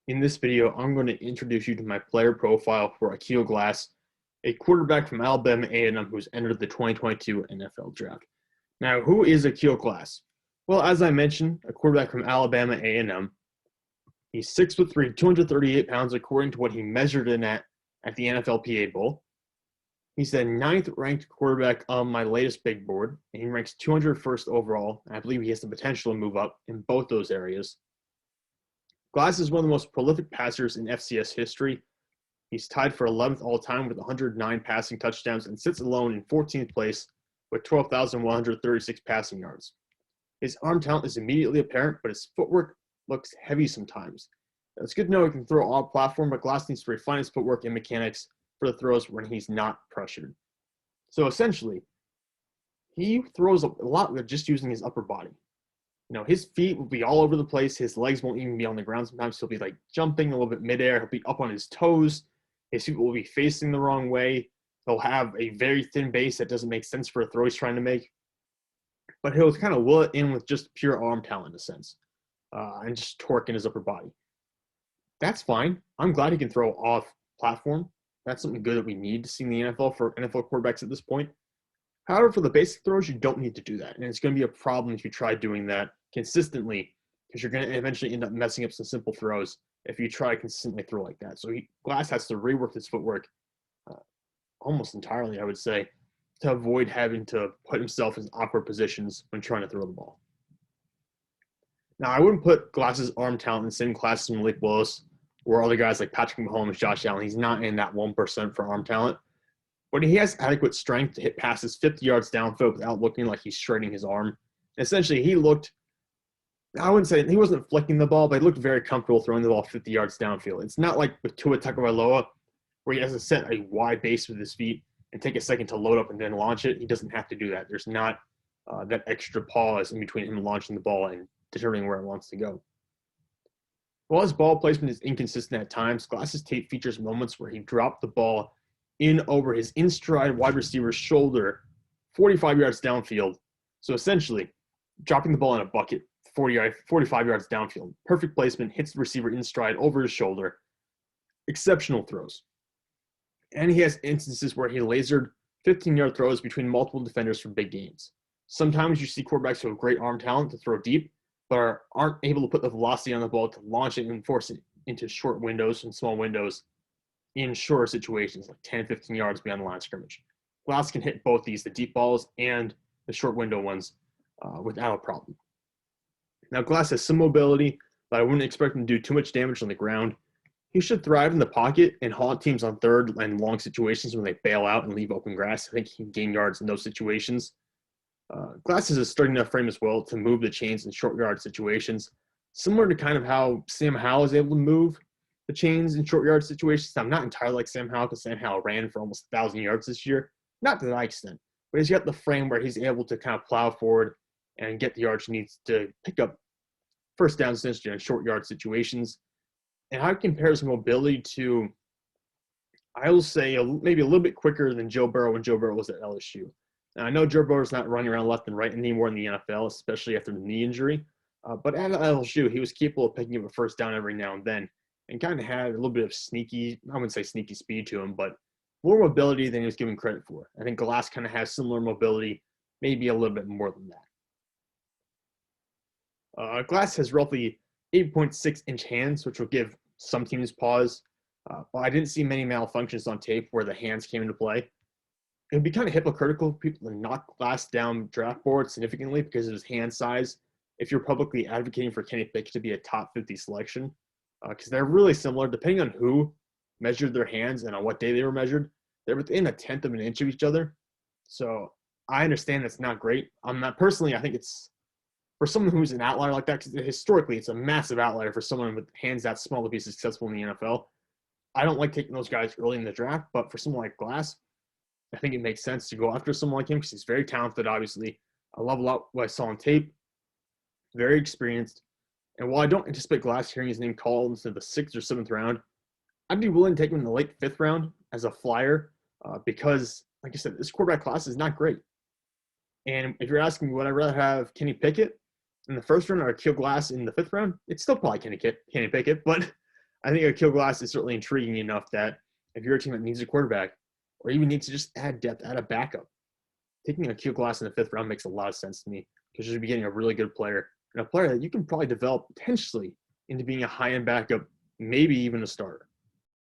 In this video, I'm going to introduce you to my player profile for Aqeel Glass, a quarterback from Alabama A&M who's entered the 2022 NFL Draft. Now, who is Aqeel Glass? Well, as I mentioned, a quarterback from Alabama A&M. He's 6'3", 238 pounds, according to what he measured in at the NFLPA Bowl. He's the 9th ranked quarterback on my latest big board, and he ranks 201st overall. And I believe he has the potential to move up in both those areas. Glass is one of the most prolific passers in FCS history. He's tied for 11th all-time with 109 passing touchdowns and sits alone in 14th place with 12,136 passing yards. His arm talent is immediately apparent, but his footwork looks heavy sometimes. Now, it's good to know he can throw all platform, but Glass needs to refine his footwork and mechanics for the throws when he's not pressured. So essentially, he throws a lot with just using his upper body. His feet will be all over the place. His legs won't even be on the ground. Sometimes he'll be like jumping a little bit midair. He'll be up on his toes. His feet will be facing the wrong way. He'll have a very thin base that doesn't make sense for a throw he's trying to make. But he'll kind of will it in with just pure arm talent in a sense, and just torque in his upper body. That's fine. I'm glad he can throw off platform. That's something good that we need to see in the NFL for NFL quarterbacks at this point. However, for the basic throws, you don't need to do that. And it's going to be a problem if you try doing that consistently, because you're going to eventually end up messing up some simple throws if you try to consistently throw like that. So Glass has to rework his footwork almost entirely, I would say, to avoid having to put himself in awkward positions when trying to throw the ball. Now, I wouldn't put Glass's arm talent in the same class as Malik Willis or other guys like Patrick Mahomes, Josh Allen. He's not in that 1% for arm talent. But he has adequate strength to hit passes 50 yards downfield without looking like he's shredding his arm. Essentially, he looked – I wouldn't say – he wasn't flicking the ball, but he looked very comfortable throwing the ball 50 yards downfield. It's not like with Tua Tagovailoa where he has to set a wide base with his feet and take a second to load up and then launch it. He doesn't have to do that. There's not that extra pause in between him launching the ball and determining where it wants to go. While his ball placement is inconsistent at times, Glass's tape features moments where he dropped the ball in over his in-stride wide receiver's shoulder 45 yards downfield. So essentially, dropping the ball in a bucket 45 yards downfield. Perfect placement, hits the receiver in stride over his shoulder. Exceptional throws. And he has instances where he lasered 15-yard throws between multiple defenders for big gains. Sometimes you see quarterbacks who have great arm talent to throw deep, but aren't able to put the velocity on the ball to launch it and force it into short windows and small windows in shorter situations, like 10, 15 yards beyond the line of scrimmage. Glass can hit both these, the deep balls and the short window ones, without a problem. Now, Glass has some mobility, but I wouldn't expect him to do too much damage on the ground. He should thrive in the pocket and haunt teams on third and long situations when they bail out and leave open grass. I think he can gain yards in those situations. Glass has a sturdy enough frame as well to move the chains in short yard situations, similar to kind of how Sam Howell is able to move the chains in short yard situations. I'm not entirely like Sam Howell because Sam Howell ran for almost 1,000 yards this year. Not to that extent, but he's got the frame where he's able to kind of plow forward and get the yards he needs to pick up first down essentially in short yard situations. And how it compares mobility to, I will say, maybe a little bit quicker than Joe Burrow when Joe Burrow was at LSU. Now, I know Joe Burrow's not running around left and right anymore in the NFL, especially after the knee injury. But at LSU, he was capable of picking up a first down every now and then and kind of had a little bit of sneaky, I wouldn't say sneaky speed to him, but more mobility than he was given credit for. I think Glass kind of has similar mobility, maybe a little bit more than that. Glass has roughly 8.6-inch hands, which will give some teams pause. But I didn't see many malfunctions on tape where the hands came into play. It would be kind of hypocritical for people to knock Glass down draft board significantly because of his hand size if you're publicly advocating for Kenny Pickett to be a top 50 selection. Because they're really similar, depending on who measured their hands and on what day they were measured. They're within 1/10 of an inch of each other. So I understand that's not great. Personally, I think it's, for someone who's an outlier like that, because historically it's a massive outlier for someone with hands that small to be successful in the NFL. I don't like taking those guys early in the draft, but for someone like Glass, I think it makes sense to go after someone like him because he's very talented, obviously. I love a lot what I saw on tape. Very experienced. And while I don't anticipate Glass hearing his name called into the 6th or 7th round, I'd be willing to take him in the late 5th round as a flyer because, like I said, this quarterback class is not great. And if you're asking me, would I rather have Kenny Pickett in the 1st round or Aqeel Glass in the 5th round? It's still probably Kenny Pickett, but I think Aqeel Glass is certainly intriguing enough that if you're a team that needs a quarterback or even needs to just add depth, add a backup, taking Aqeel Glass in the 5th round makes a lot of sense to me because you're getting a really good player and a player that you can probably develop potentially into being a high-end backup, maybe even a starter.